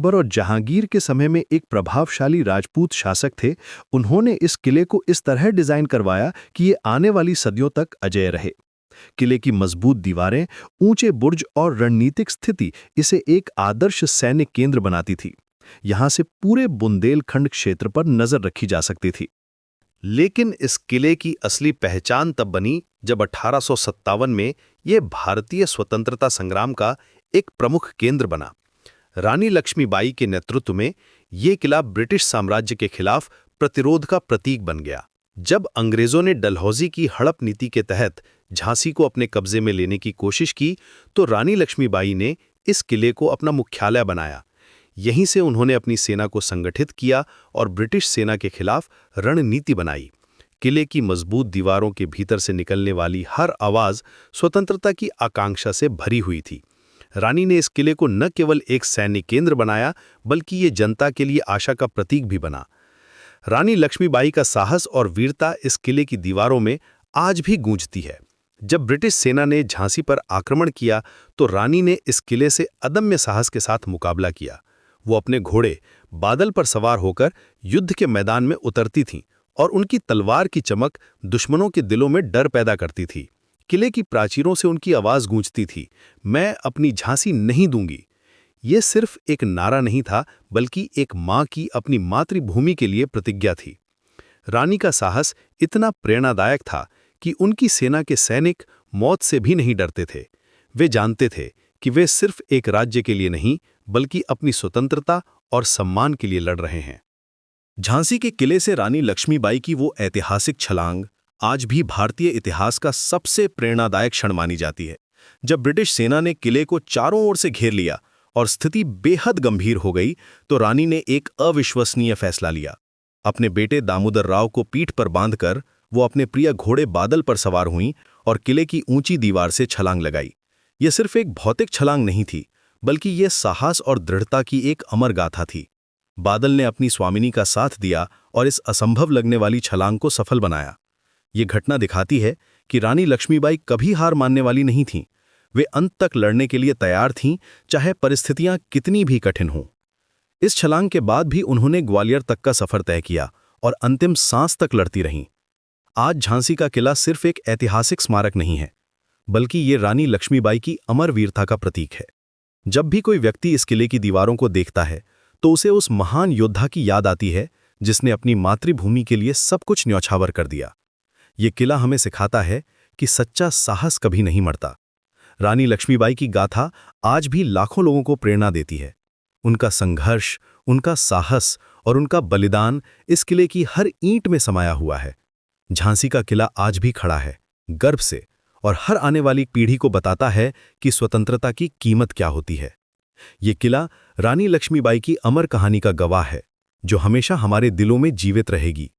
अकबर और जहांगीर के समय में एक प्रभावशाली राजपूत शासक थे। उन्होंने इस किले को इस तरह डिजाइन करवाया कि ये आने वाली सदियों तक अजेय रहे। किले की मजबूत दीवारें, ऊंचे बुर्ज और रणनीतिक स्थिति इसे एक आदर्श सैन्य केंद्र बनाती थी। यहां से पूरे बुंदेलखंड क्षेत्र पर नजर रखी जा सकती थी। लेकिन इस किले की असली पहचान तब बनी जब 1857 में यह भारतीय स्वतंत्रता संग्राम का एक प्रमुख केंद्र बना। रानी लक्ष्मीबाई के नेतृत्व में यह किला ब्रिटिश साम्राज्य के खिलाफ प्रतिरोध का प्रतीक बन गया। जब अंग्रेजों ने डलहौजी की हड़प नीति के तहत झांसी को अपने कब्जे में लेने की कोशिश की, तो रानी लक्ष्मीबाई ने इस किले को अपना मुख्यालय बनाया। यहीं से उन्होंने अपनी सेना को संगठित किया और ब्रिटिश सेना के खिलाफ रणनीति बनाई। किले की मजबूत दीवारों के भीतर से निकलने वाली हर आवाज स्वतंत्रता की आकांक्षा से भरी हुई थी। रानी ने इस किले को न केवल एक सैन्य केंद्र बनाया, बल्कि ये जनता के लिए आशा का प्रतीक भी बना। रानी लक्ष्मीबाई का साहस और वीरता इस किले की दीवारों में आज भी गूंजती है। जब ब्रिटिश सेना ने झांसी पर आक्रमण किया, तो रानी ने इस किले से अदम्य साहस के साथ मुकाबला किया। वो अपने घोड़े बादल पर सवार होकर युद्ध के मैदान में उतरती थीं और उनकी तलवार की चमक दुश्मनों के दिलों में डर पैदा करती थी। किले की प्राचीरों से उनकी आवाज गूंजती थी, मैं अपनी झांसी नहीं दूंगी। ये सिर्फ एक नारा नहीं था, बल्कि एक मां की अपनी मातृभूमि के लिए प्रतिज्ञा थी। रानी का साहस इतना प्रेरणादायक था कि उनकी सेना के सैनिक मौत से भी नहीं डरते थे। वे जानते थे कि वे सिर्फ एक राज्य के लिए नहीं, बल्कि अपनी स्वतंत्रता और सम्मान के लिए लड़ रहे हैं। झांसी के किले से रानी लक्ष्मीबाई की वो ऐतिहासिक छलांग आज भी भारतीय इतिहास का सबसे प्रेरणादायक क्षण मानी जाती है। जब ब्रिटिश सेना ने किले को चारों ओर से घेर लिया और स्थिति बेहद गंभीर हो गई, तो रानी ने एक अविश्वसनीय फैसला लिया। अपने बेटे दामोदर राव को पीठ पर बांधकर वो अपने प्रिय घोड़े बादल पर सवार हुईं और किले की ऊंची दीवार से छलांग लगाई। यह सिर्फ एक भौतिक छलांग नहीं थी, बल्कि यह साहस और दृढ़ता की एक अमर गाथा थी। बादल ने अपनी स्वामिनी का साथ दिया और इस असंभव लगने वाली छलांग को सफल बनाया। ये घटना दिखाती है कि रानी लक्ष्मीबाई कभी हार मानने वाली नहीं थीं। वे अंत तक लड़ने के लिए तैयार थीं, चाहे परिस्थितियां कितनी भी कठिन हों। इस छलांग के बाद भी उन्होंने ग्वालियर तक का सफर तय किया और अंतिम सांस तक लड़ती रहीं। आज झांसी का किला सिर्फ एक ऐतिहासिक स्मारक नहीं है, बल्कि ये रानी लक्ष्मीबाई की अमर वीरता का प्रतीक है। जब भी कोई व्यक्ति इस किले की दीवारों को देखता है, तो उसे उस महान योद्धा की याद आती है जिसने अपनी मातृभूमि के लिए सब कुछ न्यौछावर कर दिया। ये किला हमें सिखाता है कि सच्चा साहस कभी नहीं मरता। रानी लक्ष्मीबाई की गाथा आज भी लाखों लोगों को प्रेरणा देती है। उनका संघर्ष, उनका साहस और उनका बलिदान इस किले की हर ईंट में समाया हुआ है। झांसी का किला आज भी खड़ा है, गर्व से, और हर आने वाली पीढ़ी को बताता है कि स्वतंत्रता की कीमत क्या होती है। ये किला रानी लक्ष्मीबाई की अमर कहानी का गवाह है, जो हमेशा हमारे दिलों में जीवित रहेगी।